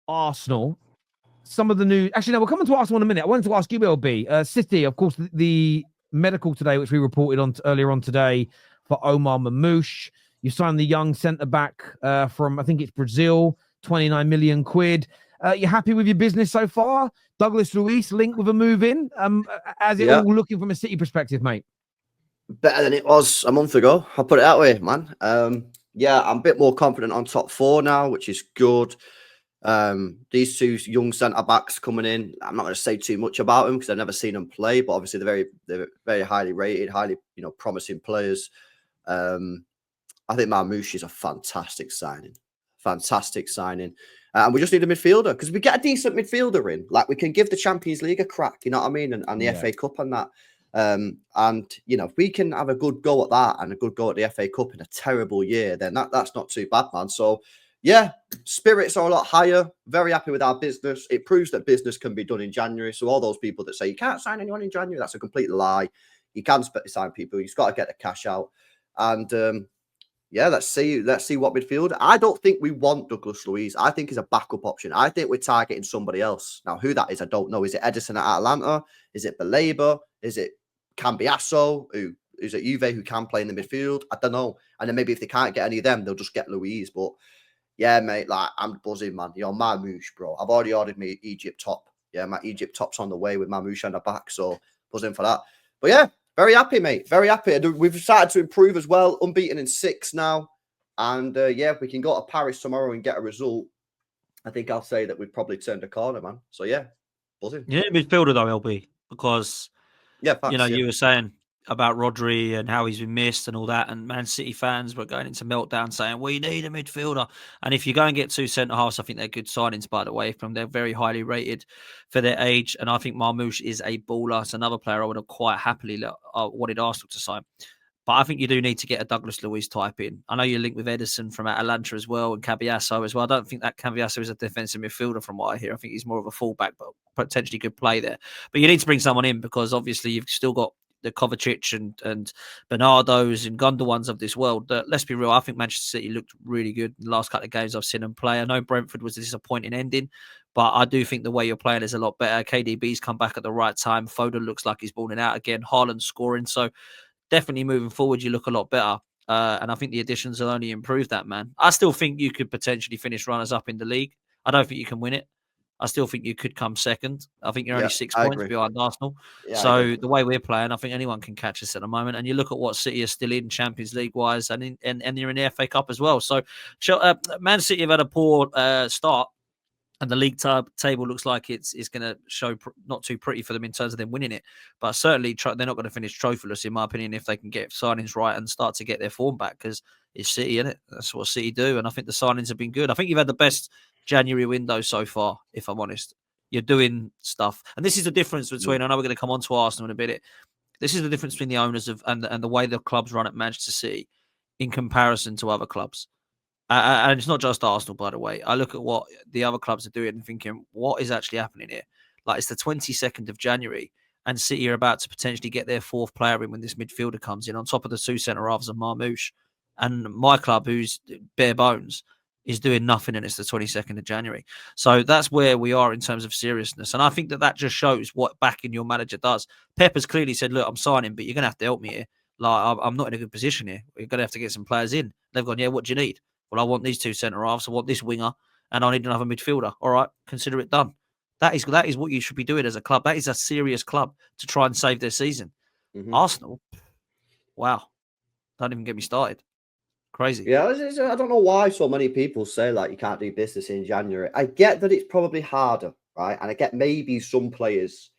Arsenal, some of the new. Actually, no, we're coming to Arsenal in a minute. I wanted to ask you, LB. City, of course, the medical today, which we reported on earlier on today for Omar Mamouche. You signed the young centre back from, I think it's Brazil, 29 million quid. You happy with your business so far? Douglas Luiz linked with a move in. As it Yeah, all looking from a City perspective, mate? better than it was a month ago. I'll put it that way, man. Yeah, I'm a bit more confident on top four now, which is good. These two young centre backs coming in. I'm not going to say too much about them because I've never seen them play, but obviously they're very highly rated, highly promising players. I think Marmouche is a fantastic signing. Fantastic signing. And we just need a midfielder because we get a decent midfielder in. Like, we can give the Champions League a crack, you know what I mean? And the FA Cup and that. And, if we can have a good go at that and a good go at the FA Cup in a terrible year, then that's not too bad, man. So, yeah, spirits are a lot higher. Very happy with our business. It proves that business can be done in January. So all those people that say you can't sign anyone in January, that's a complete lie. You can sign people. You've got to get the cash out. And, yeah, let's see what midfield. I don't think we want Douglas Luiz. I think he's a backup option. I think we're targeting somebody else. Now, who that is, I don't know. Is it Edison at Atalanta? Is it Baleba? Is it Cambiasso, who's at Juve, who can play in the midfield? I don't know. And then maybe if they can't get any of them, they'll just get Luiz. But yeah, mate, like, I'm buzzing, man. You're Marmouche, bro. I've already ordered me Egypt top. Yeah, my Egypt top's on the way with Marmouche on the back. So buzzing for that. But yeah, very happy, mate. Very happy. We've started to improve as well. Unbeaten in 6 now. And yeah, if we can go to Paris tomorrow and get a result, I think I'll say that we've probably turned a corner, man. So yeah, buzzing. Yeah, midfielder though, LB, because Yeah, facts, you were saying about Rodri and how he's been missed and all that, and Man City fans were going into meltdown saying we need a midfielder. And if you go and get 2 centre halves, I think they're good signings, by the way. They're very highly rated for their age, and I think Marmouche is a baller. It's another player I would have quite happily wanted Arsenal to sign. But I think you do need to get a Douglas Luiz type in. I know you're linked with Edison from Atalanta as well and Cambiasso as well. I don't think that Cambiasso is a defensive midfielder from what I hear. I think he's more of a fullback, but potentially could play there. But you need to bring someone in because obviously you've still got the Kovacic and Bernardo's and Gundogan's of this world. Let's be real, I think Manchester City looked really good in the last couple of games I've seen them play. I know Brentford was a disappointing ending, but I do think the way you're playing is a lot better. KDB's come back at the right time. Foden looks like he's balling out again. Haaland's scoring. So definitely moving forward, you look a lot better. And I think the additions will only improve that, man. I still think you could potentially finish runners-up in the league. I don't think you can win it. I still think you could come second. I think you're only 6 points behind Arsenal. Yeah, so the way we're playing, I think anyone can catch us at the moment. And you look at what City are still in Champions League-wise and you're in the FA Cup as well. So Man City have had a poor start. And the league table looks like it's going to show not too pretty for them in terms of them winning it. But certainly they're not going to finish trophyless, in my opinion, if they can get signings right and start to get their form back, because it's City, isn't it? That's what City do. And I think the signings have been good. I think you've had the best January window so far, if I'm honest. You're doing stuff. And this is the difference between, I know we're going to come on to Arsenal in a bit. This is the difference between the owners and the way the clubs run at Manchester City in comparison to other clubs. And it's not just Arsenal, by the way. I look at what the other clubs are doing and thinking, what is actually happening here? Like, it's the 22nd of January, and City are about to potentially get their 4th player in when this midfielder comes in, on top of the 2 centre-halves of Marmouche. And my club, who's bare bones, is doing nothing, and it's the 22nd of January. So that's where we are in terms of seriousness. And I think that just shows what backing your manager does. Pep has clearly said, look, I'm signing, but you're going to have to help me here. Like, I'm not in a good position here. We're going to have to get some players in. They've gone, yeah, what do you need? Well, I want these 2 centre-halves, I want this winger, and I need another midfielder. All right, consider it done. That is what you should be doing as a club. That is a serious club to try and save their season. Mm-hmm. Arsenal, wow. Don't even get me started. Crazy. Yeah, I don't know why so many people say, like, you can't do business in January. I get that it's probably harder, right? And I get maybe some players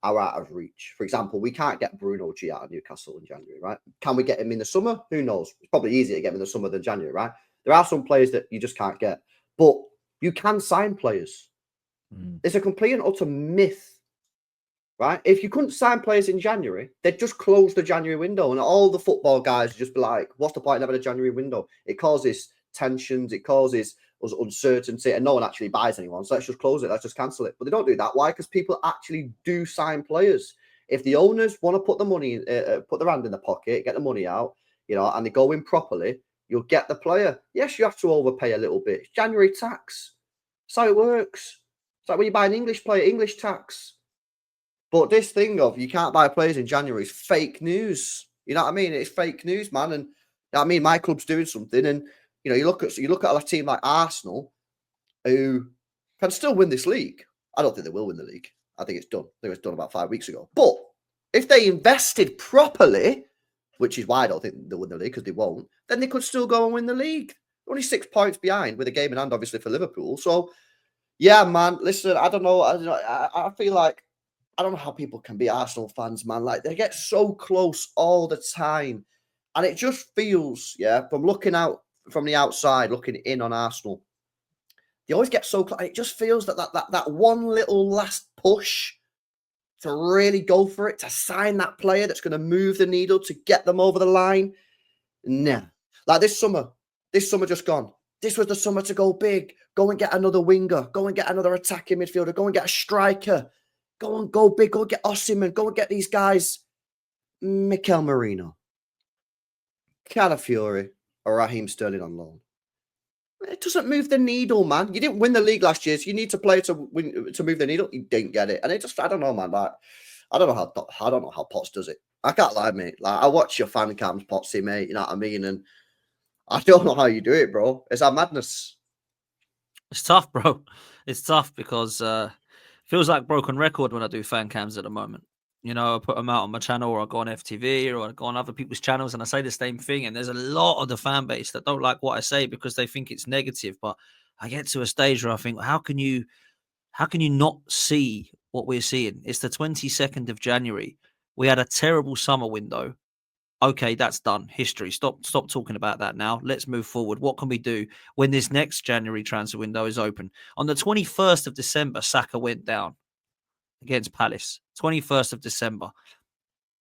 are out of reach. For example, we can't get Bruno G out of Newcastle in January, right? Can we get him in the summer? Who knows? It's probably easier to get him in the summer than January, right? There are some players that you just can't get, but you can sign players. It's a complete and utter myth, right? If you couldn't sign players in January, they'd just close the January window, and all the football guys would just be like, what's the point of having a January window? It causes tensions, it causes us uncertainty, and no one actually buys anyone. So let's just close it, let's just cancel it. But they don't do that. Why? Because people actually do sign players. If the owners want to put the money, put their hand in the pocket, get the money out, and they go in properly, you'll get the player. Yes, you have to overpay a little bit. It's January tax. That's how it works. It's like when you buy an English player, English tax. But this thing of you can't buy players in January is fake news. You know what I mean? It's fake news, man. And you know what I mean, my club's doing something, and you know, you look at a team like Arsenal, who can still win this league. I don't think they will win the league. I think it's done. I think it was done about 5 weeks ago. But if they invested properly, which is why I don't think they'll win the league because they won't, then they could still go and win the league. Only 6 points behind with a game in hand, obviously, for Liverpool. So, yeah, man, listen, I don't know. I feel like, I don't know how people can be Arsenal fans, man. Like, they get so close all the time. And it just feels, yeah, from looking out from the outside, looking in on Arsenal, they always get so close. It just feels that one little last push to really go for it, to sign that player that's going to move the needle, to get them over the line. Nah. Like this summer just gone. This was the summer to go big. Go and get another winger. Go and get another attacking midfielder. Go and get a striker. Go big. Go and get Osimhen. Go and get these guys. Mikel Merino, Calafiori, or Raheem Sterling on loan. It doesn't move the needle, man. You didn't win the league last year, so you need to play to win, to move the needle. You didn't get it, and it just, I don't know, man. Like, I don't know how Potts does it. I can't lie, mate. Like, I watch your fan cams, Pottsy, mate. You know what I mean? And I don't know how you do it, bro. It's a madness. It's tough, bro. It's tough because it feels like broken record when I do fan cams at the moment. You know, I put them out on my channel, or I go on FTV, or I go on other people's channels, and I say the same thing. And there's a lot of the fan base that don't like what I say because they think it's negative. But I get to a stage where I think, how can you not see what we're seeing? It's the 22nd of January. We had a terrible summer window. Okay, that's done. History. Stop talking about that now. Let's move forward. What can we do when this next January transfer window is open? On the 21st of December, Saka went down against Palace. 21st of December.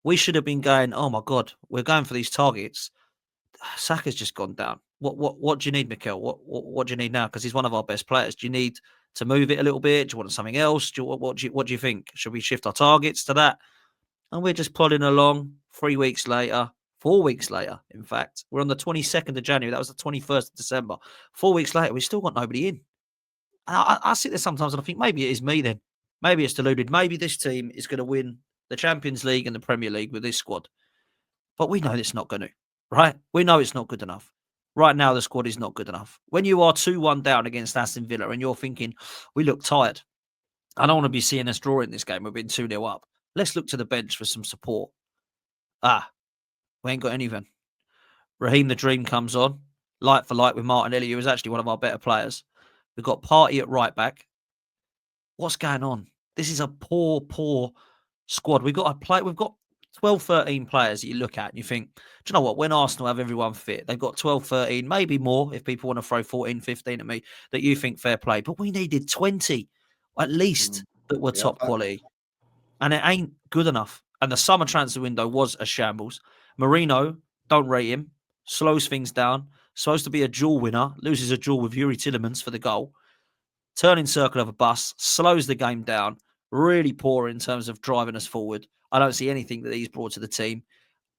We should have been going, oh my God, we're going for these targets. Saka's just gone down. What do you need, Mikel? What do you need now? Because he's one of our best players. Do you need to move it a little bit? Do you want something else? What do you think? Should we shift our targets to that? And we're just plodding along 3 weeks later, 4 weeks later, in fact. We're on the 22nd of January. That was the 21st of December. 4 weeks later, we've still got nobody in. And I sit there sometimes and I think maybe it is me then. Maybe it's deluded. Maybe this team is going to win the Champions League and the Premier League with this squad. But we know it's not going to, right? We know it's not good enough. Right now, the squad is not good enough. When you are 2-1 down against Aston Villa and you're thinking, we look tired. I don't want to be seeing us draw in this game. We've been 2-0 up. Let's look to the bench for some support. We ain't got anything. Raheem the Dream comes on, light for light with Martinelli, who was actually one of our better players. We've got Partey at right back. What's going on? This is a poor squad. We've got 12, 13 players that you look at and you think, do you know what? When Arsenal have everyone fit, they've got 12, 13, maybe more if people want to throw 14, 15 at me, that you think fair play. But we needed 20 at least that were top quality. And it ain't good enough. And the summer transfer window was a shambles. Merino, don't rate him, slows things down. Supposed to be a duel winner, loses a duel with Yuri Tillemans for the goal. Turning circle of a bus, slows the game down. Really poor in terms of driving us forward. I don't see anything that he's brought to the team.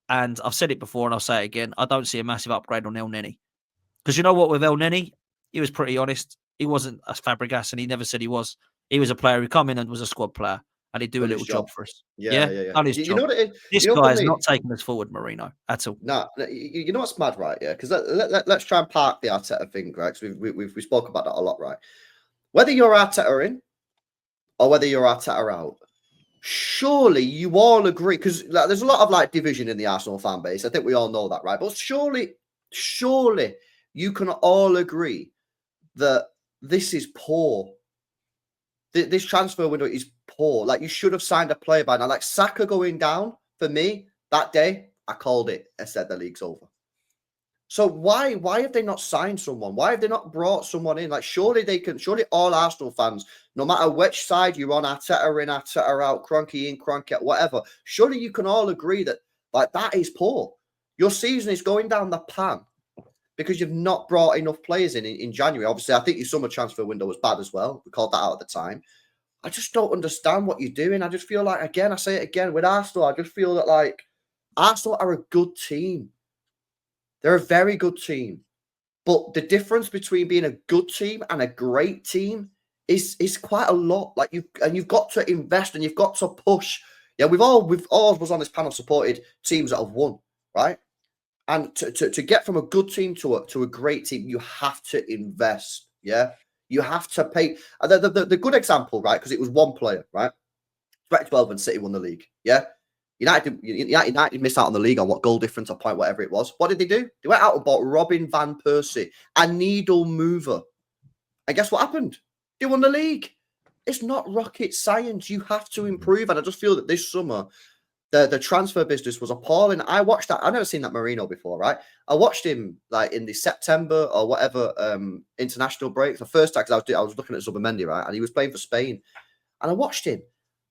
And I've said it before and I'll say it again. I don't see a massive upgrade on El Neni. Because you know what, with El Neni, he was pretty honest. He wasn't a Fabregas and he never said he was. He was a player who come in and was a squad player. And he'd do a little job for us. Yeah. Done his job. You know what it is? This guy is not taking us forward, Merino, at all. No, you know what's mad, right? Yeah, because let's try and park the Arteta thing, right? Because we spoke about that a lot, right? Whether you're Arteta in or whether you're Arteta out, surely you all agree, because there's a lot of division in the Arsenal fan base. I think we all know that, right? But surely you can all agree that this is poor. This transfer window is poor. You should have signed a player by now. Saka going down, for me, that day, I called it. I said the league's over. So why have they not signed someone? Why have they not brought someone in? Surely they can. Surely all Arsenal fans, no matter which side you're on, Arteta in, Arteta out, Kroenke in, Kroenke out, whatever. Surely you can all agree that that is poor. Your season is going down the pan because you've not brought enough players in January. Obviously, I think your summer transfer window was bad as well. We called that out at the time. I just don't understand what you're doing. I just feel I say it again, with Arsenal, I just feel that Arsenal are a good team. They're a very good team. But the difference between being a good team and a great team is quite a lot. Like you've got to invest and you've got to push. Yeah, we've all was on this panel supported teams that have won, right? And to get from a good team to a great team, you have to invest. Yeah, you have to pay. The good example, right? Because it was one player, right? 2012 when City won the league. Yeah. United missed out on the league on what goal difference or point, whatever it was. What did they do? They went out and bought Robin van Persie, a needle mover. And guess what happened? They won the league. It's not rocket science. You have to improve. And I just feel that this summer, the transfer business was appalling. I watched that. I've never seen that Marino before, right? I watched him like in the September or whatever international break. The first time, because I was looking at Zubimendi, right? And he was playing for Spain. And I watched him.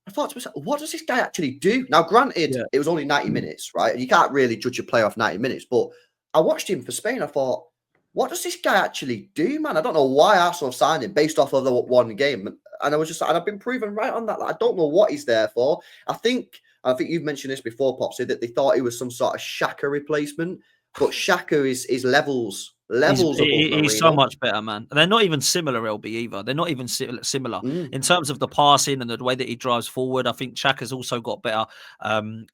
I thought to myself, what does this guy actually do? Now, granted, it was only 90 minutes, right? And you can't really judge a player off 90 minutes. But I watched him for Spain. I thought, what does this guy actually do, man? I don't know why Arsenal signed him based off of the one game. And I was just, and I've been proven right on that. Like, I don't know what he's there for. I think you've mentioned this before, Popsy, that they thought he was some sort of Xhaka replacement. But Xhaka is levels above Marino. He's so much better, man. And they're not even similar, LB, either. They're not even similar in terms of the passing and the way that he drives forward. I think Xhaka's also got better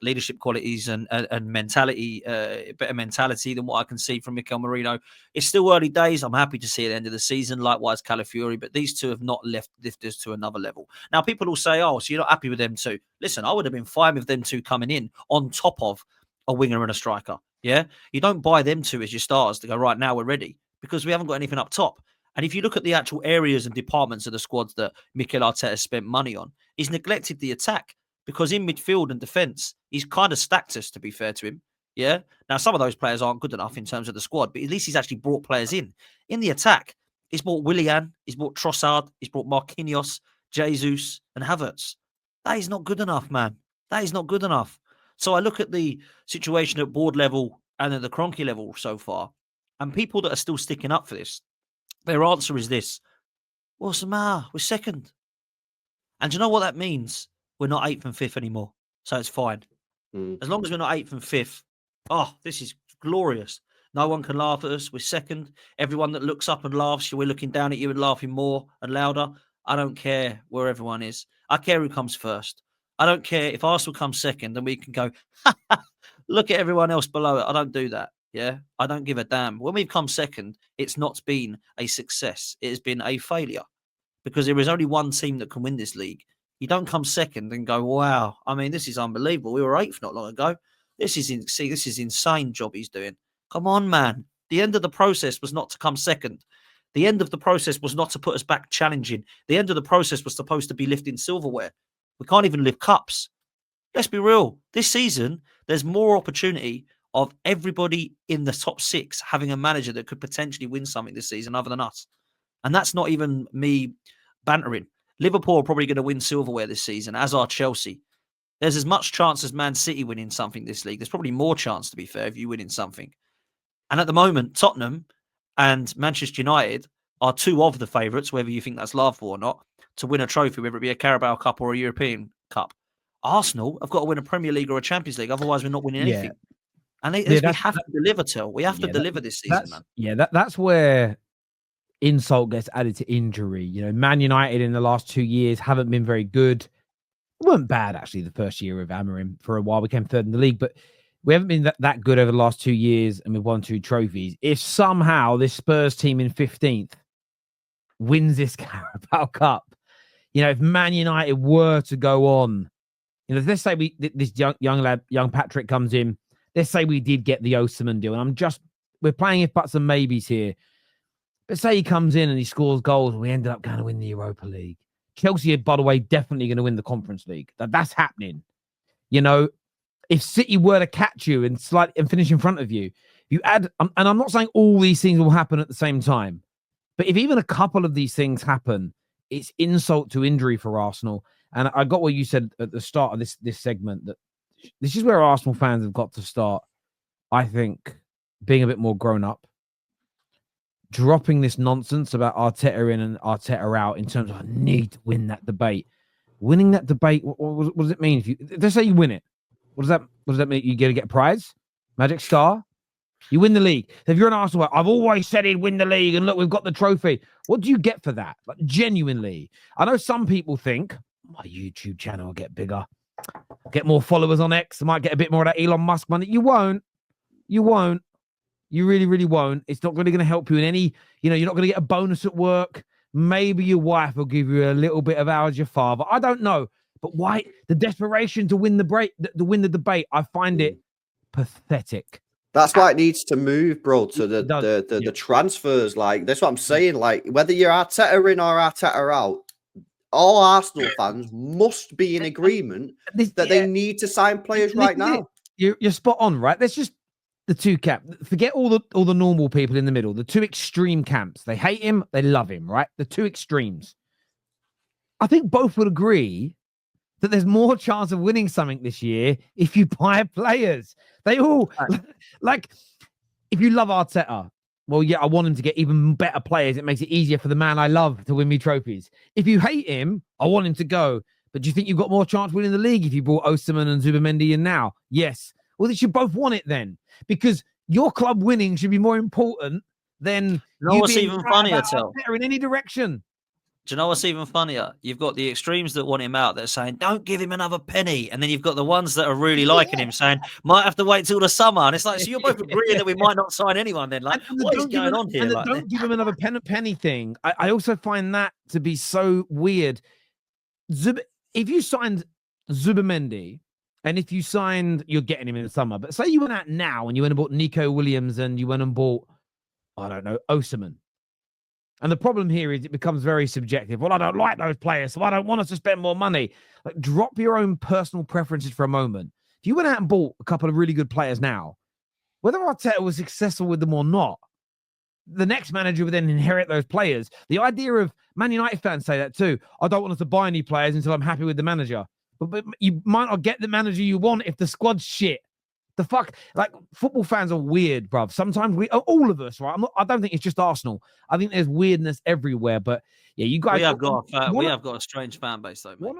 leadership qualities and mentality, better mentality than what I can see from Mikel Marino. It's still early days. I'm happy to see at the end of the season. Likewise, Calafiori. But these two have not lifted us to another level. Now, people will say, oh, so you're not happy with them too. Listen, I would have been fine with them two coming in on top of a winger and a striker. Yeah, you don't buy them two as your stars to go, right, now we're ready, because we haven't got anything up top. And if you look at the actual areas and departments of the squads that Mikel Arteta spent money on, he's neglected the attack, because in midfield and defence, he's kind of stacked us, to be fair to him. Yeah. Now, some of those players aren't good enough in terms of the squad, but at least he's actually brought players in. In the attack, he's brought Willian, he's brought Trossard, he's brought Marquinhos, Jesus, and Havertz. That is not good enough, man. That is not good enough. So I look at the situation at board level and at the Kroenke level so far, and people that are still sticking up for this, their answer is this: what's the matter? We're second. And do you know what that means? We're not 8th and 5th anymore. So it's fine. As long as we're not 8th and 5th, this is glorious. No one can laugh at us. We're second. Everyone that looks up and laughs, we're looking down at you and laughing more and louder. I don't care where everyone is. I care who comes first. I don't care if Arsenal comes second, then we can go, look at everyone else below it. I don't do that. Yeah, I don't give a damn. When we've come second, it's not been a success. It has been a failure, because there is only one team that can win this league. You don't come second and go, wow, I mean, this is unbelievable. We were 8th not long ago. This is insane job he's doing. Come on, man. The end of the process was not to come second. The end of the process was not to put us back challenging. The end of the process was supposed to be lifting silverware. We can't even lift cups. Let's be real. This season, there's more opportunity of everybody in the top 6 having a manager that could potentially win something this season other than us. And that's not even me bantering. Liverpool are probably going to win silverware this season, as are Chelsea. There's as much chance as Man City winning something this league. There's probably more chance, to be fair, if you winning something. And at the moment, Tottenham and Manchester United are 2 of the favourites, whether you think that's laughable or not, to win a trophy, whether it be a Carabao Cup or a European Cup. Arsenal have got to win a Premier League or a Champions League, otherwise we're not winning anything. And we have to deliver, Till. We have to deliver this season, man. Yeah, that's where insult gets added to injury. You know, Man United in the last 2 years haven't been very good. We weren't bad, actually, the first year of Amorim. For a while, we came 3rd in the league, but we haven't been that good over the last 2 years, and we've won 2 trophies. If somehow this Spurs team in 15th wins this Carabao Cup, you know, if Man United were to go on, you know, let's say this young Patrick comes in, let's say we did get the Osimhen deal, and we're playing if buts and maybes here. But say he comes in and he scores goals and we ended up going to win the Europa League. Chelsea are, by the way, definitely going to win the Conference League. That's happening. You know, if City were to catch you and finish in front of you, you add, and I'm not saying all these things will happen at the same time, but if even a couple of these things happen, it's insult to injury for Arsenal. And I got what you said at the start of this segment, that this is where Arsenal fans have got to start, I think, being a bit more grown up, dropping this nonsense about Arteta in and Arteta out in terms of I need to win that debate. Winning that debate, what does it mean? Let's say you win it. What does that mean? You get a prize? Magic star? You win the league. If you're an Arsenal, I've always said he'd win the league, and look, we've got the trophy. What do you get for that? Like, genuinely, I know some people think my YouTube channel will get bigger, get more followers on X. I might get a bit more of that Elon Musk money. You won't. You won't. You really, really won't. It's not really going to help you in any. You're not going to get a bonus at work. Maybe your wife will give you a little bit of ours, your father. I don't know. But why the desperation to win to win the debate? I find it pathetic. That's why it needs to move, bro, to the transfers. Like, that's what I'm saying. Like, whether you're Arteta in or Arteta out, all Arsenal fans must be in agreement that they need to sign players right now. You're spot on, right? That's just the two camps. Forget all the normal people in the middle. The two extreme camps. They hate him, they love him, right? The two extremes. I think both would agree that there's more chance of winning something this year if you buy players. They all like, if you love Arteta, well, yeah, I want him to get even better players. It makes it easier for the man I love to win me trophies. If you hate him, I want him to go. But do you think you've got more chance winning the league if you brought Osimhen and Zubimendi in now? Yes. Well, they should both want it then, because your club winning should be more important than you know what's even funnier, in any direction. Do you know what's even funnier? You've got the extremes that want him out that are saying, don't give him another penny. And then you've got the ones that are really liking him saying, might have to wait till the summer. And it's like, so you're both agreeing that we might not sign anyone then. Like, what is going on here? And don't give him another penny thing. I also find that to be so weird. If you signed Zubimendi, and if you signed, you're getting him in the summer. But say you went out now and you went and bought Nico Williams and you went and bought, I don't know, Osimhen. And the problem here is it becomes very subjective. Well, I don't like those players, so I don't want us to spend more money. Like, drop your own personal preferences for a moment. If you went out and bought a couple of really good players now, whether Arteta was successful with them or not, the next manager would then inherit those players. The idea of Man United fans say that too. I don't want us to buy any players until I'm happy with the manager. But you might not get the manager you want if the squad's shit. The fuck, like, football fans are weird, bruv. Sometimes all of us, right? I don't think it's just Arsenal. I think there's weirdness everywhere. But yeah, you guys, we have got a strange fan base, though, mate.